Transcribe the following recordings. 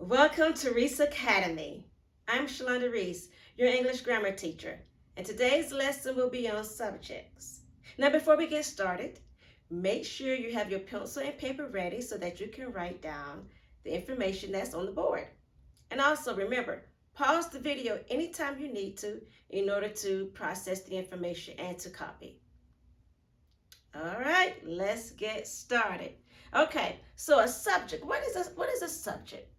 Welcome to Reese Academy. I'm Shalonda Reese, your English grammar teacher, and today's lesson will be on subjects. Now, before we get started, make sure you have your pencil and paper ready so that you can write down the information that's on the board. And also remember, pause the video anytime you need to in order to process the information and to copy. All right, let's get started. Okay, so a subject. What is a subject?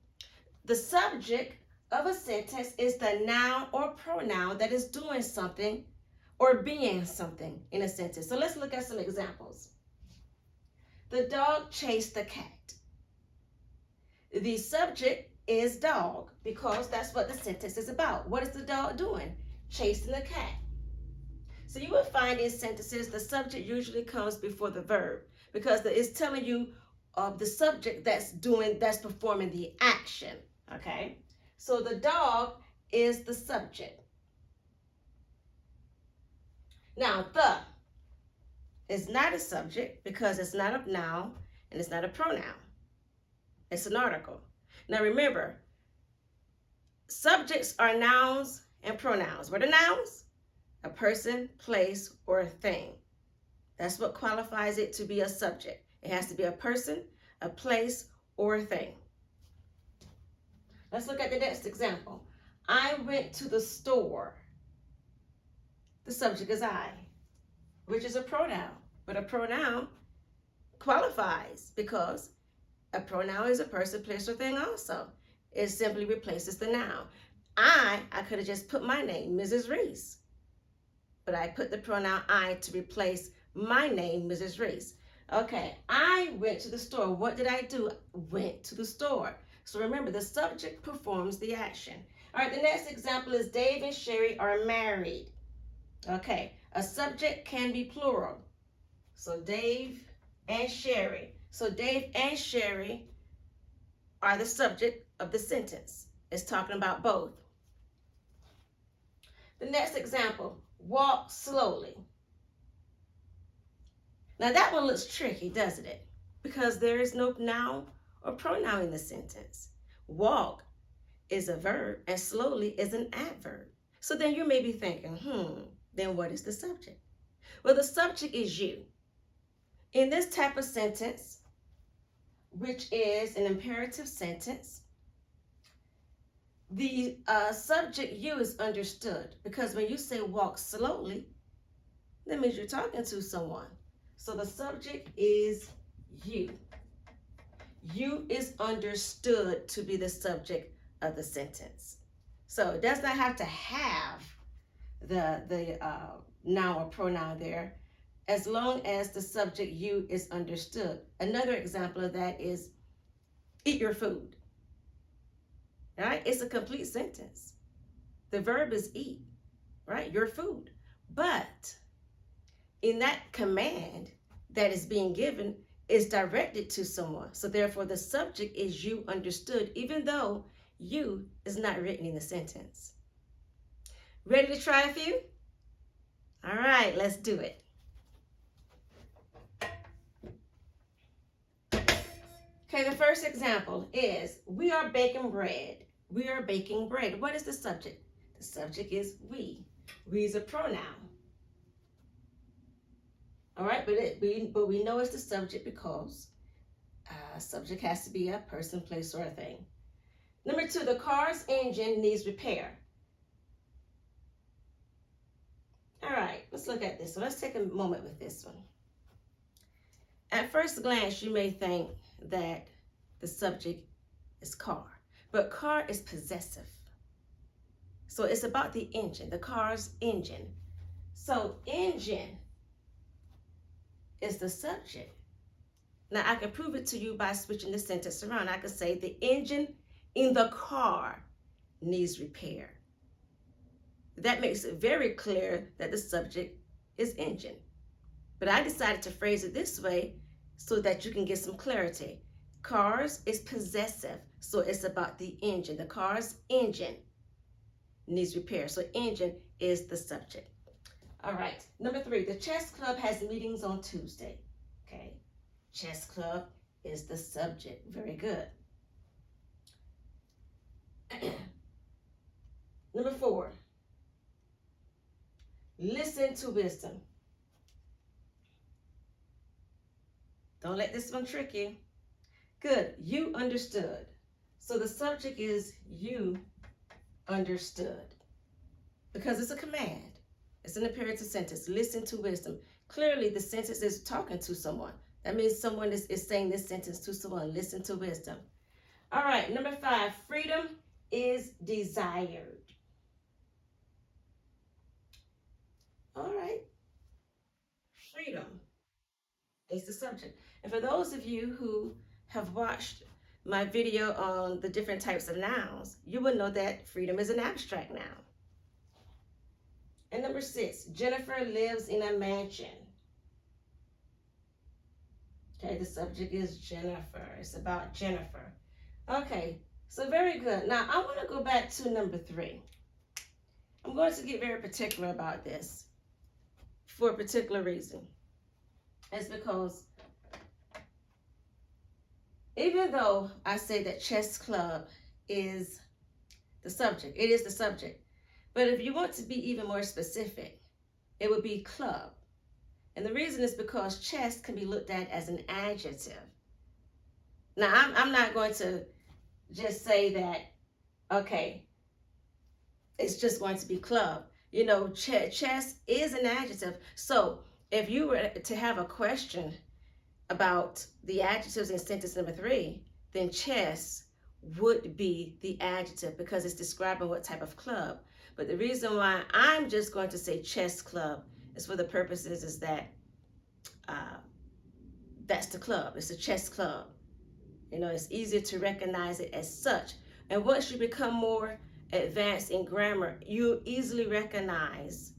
The subject of a sentence is the noun or pronoun that is doing something or being something in a sentence. So let's look at some examples. The dog chased the cat. The subject is dog because that's what the sentence is about. What is the dog doing? Chasing the cat. So you will find in sentences the subject usually comes before the verb because it's telling you of the subject that's performing the action. Okay, so the dog is the subject. Now, the is not a subject because it's not a noun and it's not a pronoun. It's an article. Now, remember, subjects are nouns and pronouns. What are nouns? A person, place, or a thing. That's what qualifies it to be a subject. It has to be a person, a place, or a thing. Let's look at the next example. I went to the store. The subject is I, which is a pronoun. But a pronoun qualifies because a pronoun is a person, place, or thing also. It simply replaces the noun. I could have just put my name, Mrs. Reese. But I put the pronoun I to replace my name, Mrs. Reese. Okay, I went to the store. What did I do? Went to the store. So remember, the subject performs the action. All right, the next example is Dave and Sherry are married. Okay, a subject can be plural. So Dave and Sherry. So Dave and Sherry are the subject of the sentence. It's talking about both. The next example, walk slowly. Now that one looks tricky, doesn't it? Because there is no noun or pronoun in the sentence. Walk is a verb and slowly is an adverb. So then you may be thinking, then what is the subject? Well, the subject is you. In this type of sentence, which is an imperative sentence, the subject you is understood because when you say walk slowly, that means you're talking to someone. So the subject is you. You is understood to be the subject of the sentence. So it does not have to have the noun or pronoun there as long as the subject you is understood. Another example of that is eat your food. Right? It's a complete sentence. The verb is eat, right? Your food. But in that command that is being given is directed to someone. So therefore the subject is you understood, even though you is not written in the sentence. Ready to try a few? All right, let's do it. Okay, the first example is we are baking bread. We are baking bread. What is the subject? The subject is we. We is a pronoun. All right, but we know it's the subject because subject has to be a person, place, or a thing. Number 2, the car's engine needs repair. All right, let's look at this one. Let's take a moment with this one. At first glance, you may think that the subject is car, but car is possessive. So it's about the engine, the car's engine. So engine is the subject. Now I can prove it to you by switching the sentence around. I could say the engine in the car needs repair. That makes it very clear that the subject is engine. But I decided to phrase it this way so that you can get some clarity. Cars is possessive, so it's about the engine. The car's engine needs repair. So engine is the subject. All right, number 3, the chess club has meetings on Tuesday. Okay, chess club is the subject. Very good. Number 4, listen to wisdom. Don't let this one trick you. Good, you understood. So the subject is you understood because it's a command. It's an imperative sentence. Listen to wisdom. Clearly, the sentence is talking to someone. That means someone is saying this sentence to someone. Listen to wisdom. All right, number 5, freedom is desired. All right, freedom is the subject. And for those of you who have watched my video on the different types of nouns, you will know that freedom is an abstract noun. And number 6, Jennifer lives in a mansion. Okay, the subject is Jennifer. It's about Jennifer. Okay, so very good. Now I want to go back to number 3. I'm going to get very particular about this for a particular reason. It's because even though I say that chess club is the subject, it is the subject. But if you want to be even more specific, it would be club. And the reason is because chess can be looked at as an adjective. Now, I'm not going to just say that, okay, it's just going to be club. You know, chess is an adjective. So if you were to have a question about the adjectives in sentence number 3, then chess would be the adjective because it's describing what type of club. But the reason why I'm just going to say chess club is for the purposes is that that's the club. It's a chess club. You know, it's easier to recognize it as such. And once you become more advanced in grammar, you easily recognize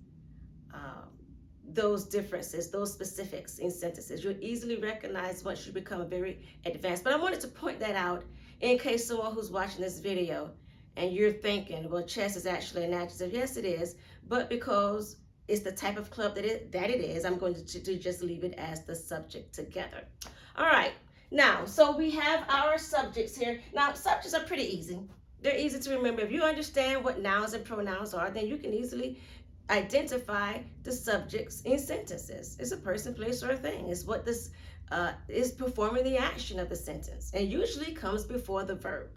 those differences, those specifics in sentences. You'll easily recognize once you become very advanced. But I wanted to point that out in case someone who's watching this video and you're thinking, well, chess is actually an adjective. Yes, it is. But because it's the type of club that it is, I'm going to just leave it as the subject together. All right. Now, so we have our subjects here. Now, subjects are pretty easy. They're easy to remember. If you understand what nouns and pronouns are, then you can easily identify the subjects in sentences. It's a person, place, or a thing. It's what this is performing the action of the sentence, and usually comes before the verb.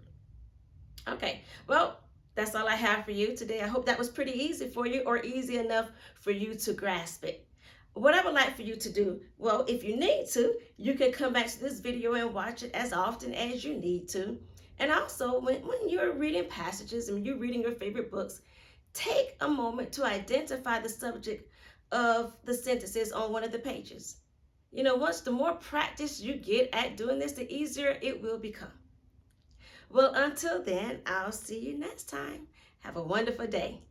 Okay, well, that's all I have for you today. I hope that was pretty easy for you, or easy enough for you to grasp it. What I would like for you to do, well, if you need to, you can come back to this video and watch it as often as you need to. And also, when you're reading passages and you're reading your favorite books, take a moment to identify the subject of the sentences on one of the pages. You know, once the more practice you get at doing this, the easier it will become. Well, until then, I'll see you next time. Have a wonderful day.